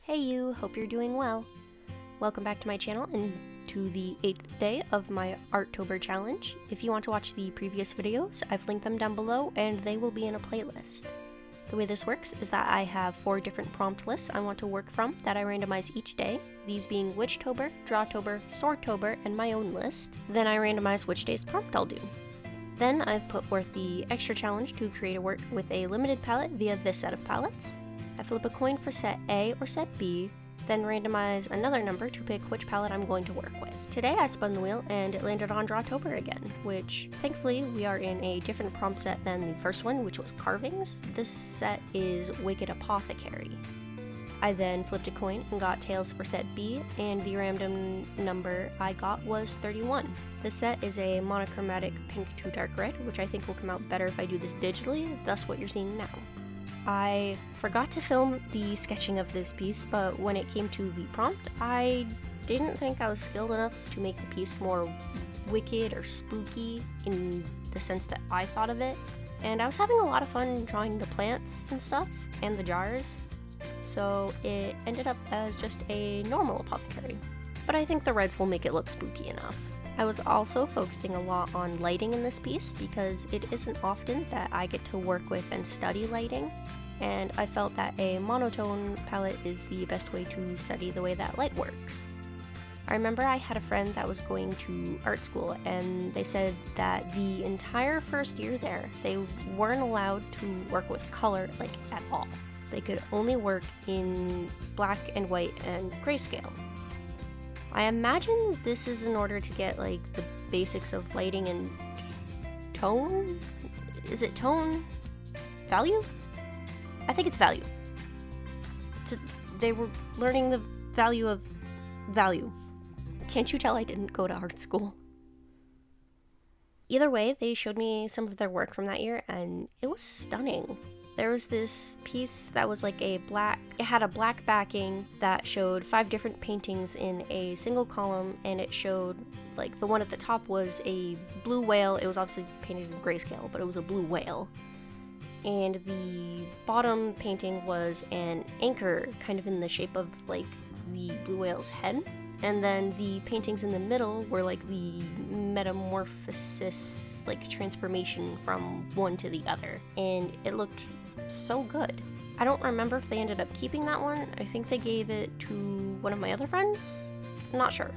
Hey you, hope you're doing well. Welcome back to my channel and to the 8th day of my ARTOBER challenge. If you want to watch the previous videos, I've linked them down below and they will be in a playlist. The way this works is that I have 4 different prompt lists I want to work from that I randomize each day, these being Witchtober, Drawtober, Swordtober, and my own list. Then I randomize which day's prompt I'll do. Then I've put forth the extra challenge to create a work with a limited palette via this set of palettes. I flip a coin for set A or set B, then randomize another number to pick which palette I'm going to work with. Today I spun the wheel and it landed on Drawtober again, which thankfully we are in a different prompt set than the first one, which was carvings. This set is Wicked Apothecary. I then flipped a coin and got tails for set B, and the random number I got was 31. This set is a monochromatic pink to dark red, which I think will come out better if I do this digitally, thus what you're seeing now. I forgot to film the sketching of this piece, but when it came to the prompt, I didn't think I was skilled enough to make the piece more wicked or spooky in the sense that I thought of it, and I was having a lot of fun drawing the plants and stuff, and the jars, so it ended up as just a normal apothecary. But I think the reds will make it look spooky enough. I was also focusing a lot on lighting in this piece because it isn't often that I get to work with and study lighting, and I felt that a monotone palette is the best way to study the way that light works. I remember I had a friend that was going to art school, and they said that the entire first year there, they weren't allowed to work with color at all. They could only work in black and white and grayscale. I imagine this is in order to get the basics of lighting and tone? Is it tone? Value? I think it's value. They were learning the value of value. Can't you tell I didn't go to art school? Either way, they showed me some of their work from that year and it was stunning. There was this piece that was it had a black backing that showed 5 different paintings in a single column, and it showed, the one at the top was a blue whale. It was obviously painted in grayscale, but it was a blue whale. And the bottom painting was an anchor, kind of in the shape of, the blue whale's head. And then the paintings in the middle were, the metamorphosis, transformation from one to the other. And it looked so good. I don't remember if they ended up keeping that one. I think they gave it to one of my other friends. I'm not sure.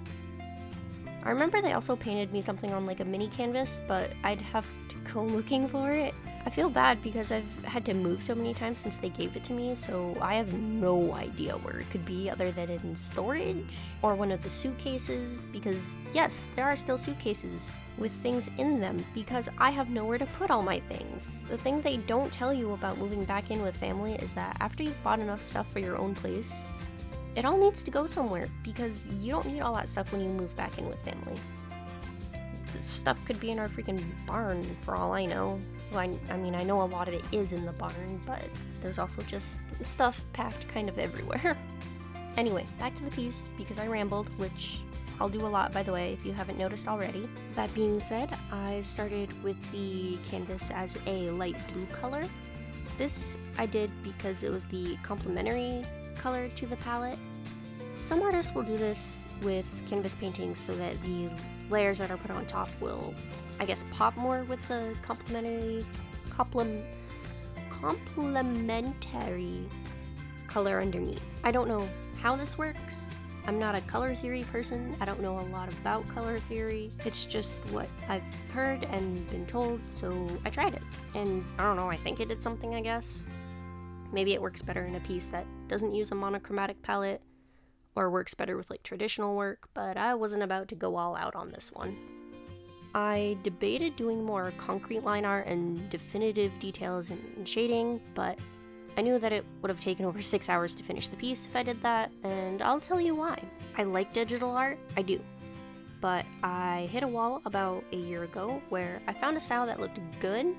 I remember they also painted me something on a mini canvas, but I'd have to go looking for it. I feel bad because I've had to move so many times since they gave it to me, so I have no idea where it could be other than in storage or one of the suitcases, because yes, there are still suitcases with things in them because I have nowhere to put all my things. The thing they don't tell you about moving back in with family is that after you've bought enough stuff for your own place, it all needs to go somewhere because you don't need all that stuff when you move back in with family. The stuff could be in our freaking barn for all I know. Well, I mean, I know a lot of it is in the barn, but there's also just stuff packed kind of everywhere. Anyway, back to the piece, because I rambled, which I'll do a lot, by the way, if you haven't noticed already. That being said, I started with the canvas as a light blue color. This I did because it was the complementary color to the palette. Some artists will do this with canvas paintings so that the layers that are put on top will, I guess, pop more with the complementary color underneath. I don't know how this works. I'm not a color theory person. I don't know a lot about color theory. It's just what I've heard and been told, so I tried it. And I don't know, I think it did something, I guess. Maybe it works better in a piece that doesn't use a monochromatic palette, or works better with traditional work, but I wasn't about to go all out on this one. I debated doing more concrete line art and definitive details and shading, but I knew that it would have taken over 6 hours to finish the piece if I did that, and I'll tell you why. I like digital art, I do, but I hit a wall about a year ago where I found a style that looked good,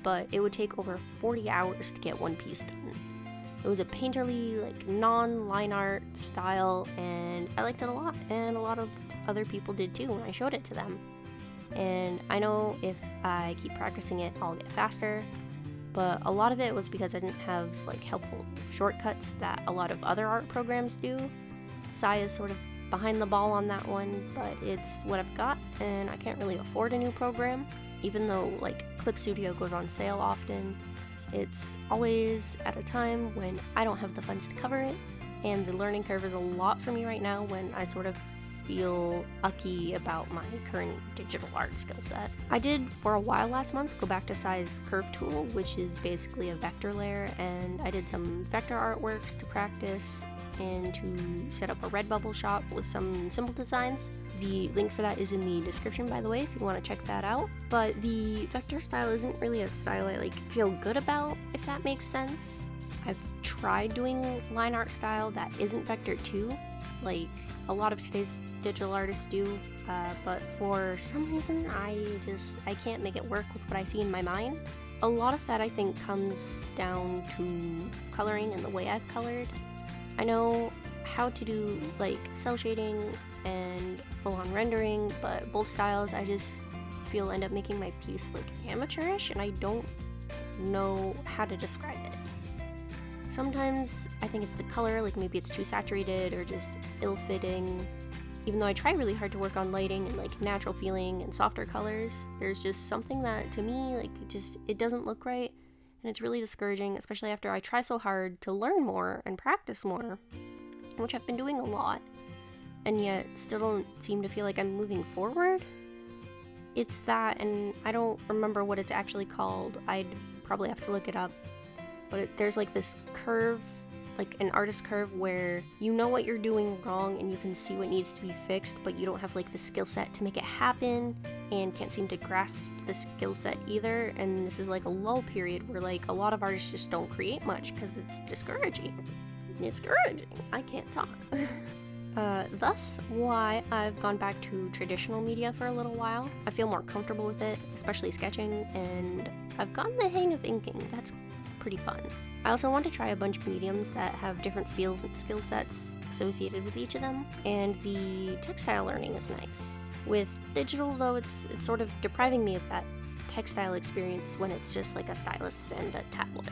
but it would take over 40 hours to get one piece done. It was a painterly, non-line art style, and I liked it a lot, and a lot of other people did too when I showed it to them. And I know if I keep practicing it, I'll get faster, but a lot of it was because I didn't have like helpful shortcuts that a lot of other art programs do. Sai is sort of behind the ball on that one, but it's what I've got, and I can't really afford a new program. Even though like Clip Studio goes on sale often, it's always at a time when I don't have the funds to cover it, and the learning curve is a lot for me right now when I sort of feel ucky about my current digital art skill set. I did for a while last month go back to Sai's curve tool, which is basically a vector layer, and I did some vector artworks to practice and to set up a Redbubble shop with some simple designs. The link for that is in the description, by the way, if you want to check that out. But the vector style isn't really a style I like feel good about, if that makes sense. I've tried doing line art style that isn't vector too, like a lot of today's digital artists do, but for some reason I can't make it work with what I see in my mind. A lot of that I think comes down to coloring and the way I've colored. I know how to do like cell shading and full-on rendering, but both styles I just feel end up making my piece like amateurish, and I don't know how to describe it. Sometimes I think it's the color, like maybe it's too saturated or just ill-fitting. Even though I try really hard to work on lighting and like natural feeling and softer colors, there's just something that to me like it doesn't look right, and it's really discouraging, especially after I try so hard to learn more and practice more, which I've been doing a lot, and yet still don't seem to feel like I'm moving forward. It's that, and I don't remember what it's actually called. I'd probably have to look it up. But there's like this curve, like an artist curve, where you know what you're doing wrong and you can see what needs to be fixed, but you don't have like the skill set to make it happen and can't seem to grasp the skill set either. And this is like a lull period where like a lot of artists just don't create much because it's discouraging. I can't talk. Thus why I've gone back to traditional media for a little while. I feel more comfortable with it, especially sketching, and I've gotten the hang of inking. That's pretty fun. I also want to try a bunch of mediums that have different feels and skill sets associated with each of them, and the textile learning is nice. With digital though, it's sort of depriving me of that textile experience when it's just like a stylus and a tablet.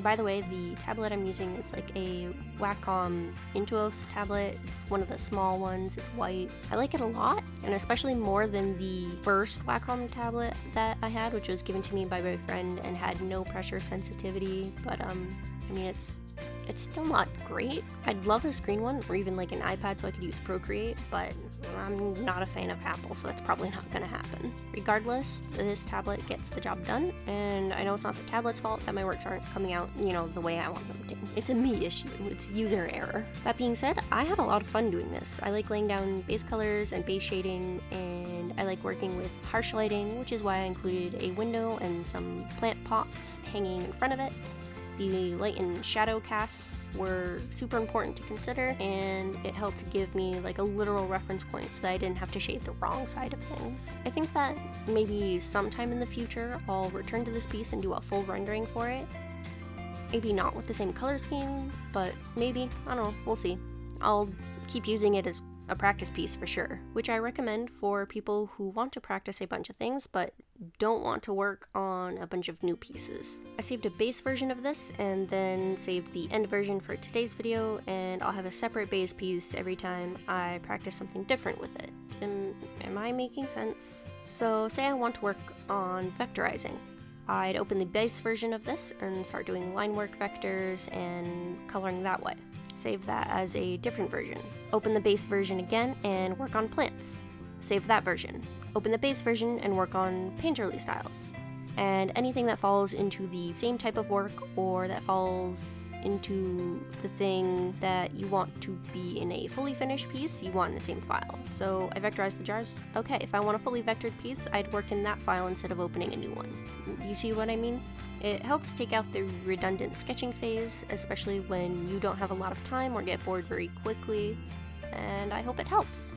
By the way, the tablet I'm using is like a Wacom Intuos tablet. It's one of the small ones. It's white. I like it a lot, and especially more than the first Wacom tablet that I had, which was given to me by my friend and had no pressure sensitivity. But I mean, it's still not great. I'd love a screen one, or even like an iPad so I could use Procreate, but I'm not a fan of Apple, so that's probably not gonna happen. Regardless, this tablet gets the job done, and I know it's not the tablet's fault that my works aren't coming out, the way I want them to. It's a me issue, it's user error. That being said, I had a lot of fun doing this. I like laying down base colors and base shading, and I like working with harsh lighting, which is why I included a window and some plant pots hanging in front of it. The light and shadow casts were super important to consider, and it helped give me like a literal reference point so that I didn't have to shade the wrong side of things. I think that maybe sometime in the future I'll return to this piece and do a full rendering for it. Maybe not with the same color scheme, but maybe, I don't know, we'll see. I'll keep using it as a practice piece for sure, which I recommend for people who want to practice a bunch of things but don't want to work on a bunch of new pieces. I saved a base version of this and then saved the end version for today's video, and I'll have a separate base piece every time I practice something different with it. Am I making sense? So say I want to work on vectorizing. I'd open the base version of this and start doing line work vectors and coloring that way. Save that as a different version. Open the base version again and work on plants. Save that version. Open the base version and work on painterly styles. And anything that falls into the same type of work or that falls into the thing that you want to be in a fully finished piece, you want in the same file. So I vectorized the jars. Okay, if I want a fully vectored piece, I'd work in that file instead of opening a new one. You see what I mean? It helps take out the redundant sketching phase, especially when you don't have a lot of time or get bored very quickly, and I hope it helps.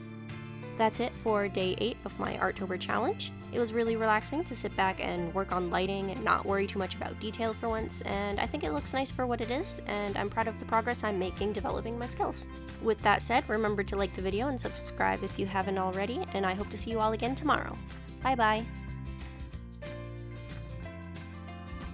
That's it for day 8 of my Artober challenge. It was really relaxing to sit back and work on lighting and not worry too much about detail for once, and I think it looks nice for what it is, and I'm proud of the progress I'm making developing my skills. With that said, remember to like the video and subscribe if you haven't already, and I hope to see you all again tomorrow. Bye bye!